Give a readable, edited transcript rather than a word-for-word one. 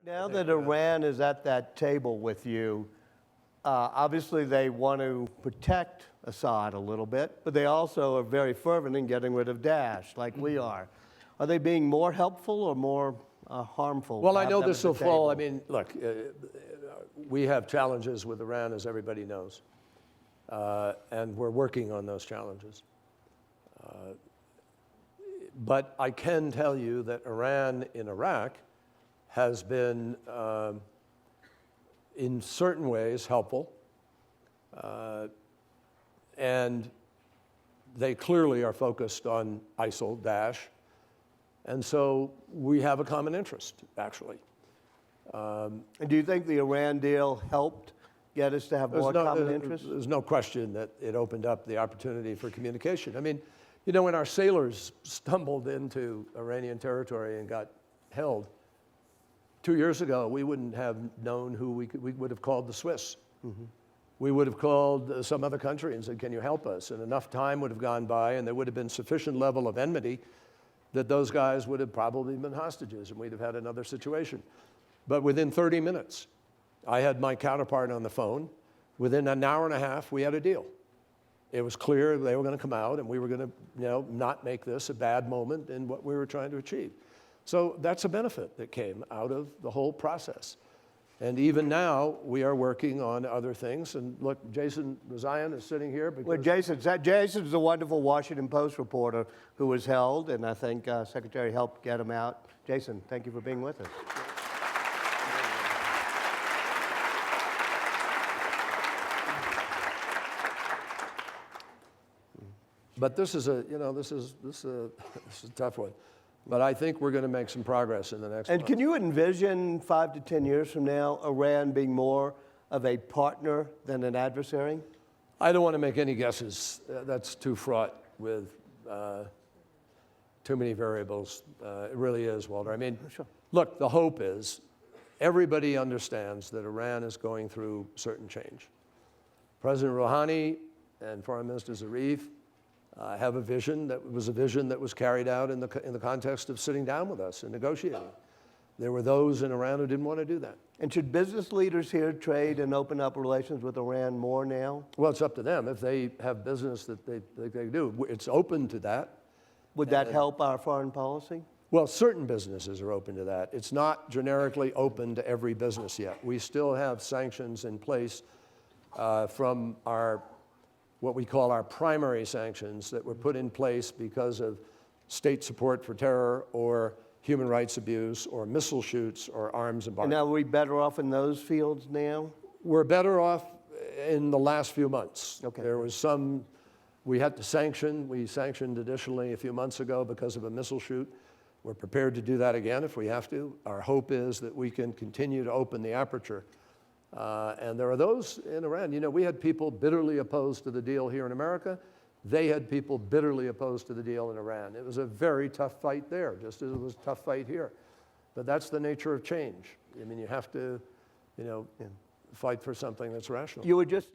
Now that Iran is at that table with you, obviously they want to protect Assad a little bit, but they also are very fervent in getting rid of Daesh, like we are. Are they being more helpful or more harmful? Well, to I have know them this at will the fall. I table? mean, look, we have challenges with Iran, as everybody knows, and we're working on those challenges. But I can tell you that Iran in Iraq has been, in certain ways, helpful. And they clearly are focused on ISIL, Daesh. And so we have a common interest, actually. And do you think the Iran deal helped get us to have more common interests? There's no question that it opened up the opportunity for communication. I mean, you know, when our sailors stumbled into Iranian territory and got held 2 years ago, we wouldn't have known who we would have called the Swiss. Mm-hmm. We would have called some other country and said, can you help us? And enough time would have gone by and there would have been sufficient level of enmity that those guys would have probably been hostages and we'd have had another situation. But within 30 minutes, I had my counterpart on the phone. Within an hour and a half, we had a deal. It was clear they were going to come out and we were going to, you know, not make this a bad moment in what we were trying to achieve. So that's a benefit that came out of the whole process. And even now, we are working on other things. And look, Jason Rezaian is sitting here because... Well, Jason's the wonderful Washington Post reporter who was held, and I think Secretary helped get him out. Jason, thank you for being with us. But this is a, you know, this is a tough one. But I think we're going to make some progress in the next And month. can you envision 5 to 10 years from now, Iran being more of a partner than an adversary? I don't want to make any guesses. That's too fraught with too many variables. It really is, Walter. I mean, Sure. Look, the hope is everybody understands that Iran is going through certain change. President Rouhani and Foreign Minister Zarif have a vision that was carried out in the context of sitting down with us and negotiating. There were those in Iran who didn't want to do that. And should business leaders here trade and open up relations with Iran more now? Well, it's up to them. If they have business that they do, it's open to that. Would that help our foreign policy? Well, certain businesses are open to that. It's not generically open to every business yet. We still have sanctions in place from what we call our primary sanctions that were put in place because of state support for terror or human rights abuse or missile shoots or arms embargo. And now are we better off in those fields now? We're better off in the last few months. Okay. There was some, we had to sanction. We sanctioned additionally a few months ago because of a missile shoot. We're prepared to do that again if we have to. Our hope is that we can continue to open the aperture. And there are those in Iran. You know, we had people bitterly opposed to the deal here in America. They had people bitterly opposed to the deal in Iran. It was a very tough fight there, just as it was a tough fight here. But that's the nature of change. I mean, you have to, you know, fight for something that's rational. You were just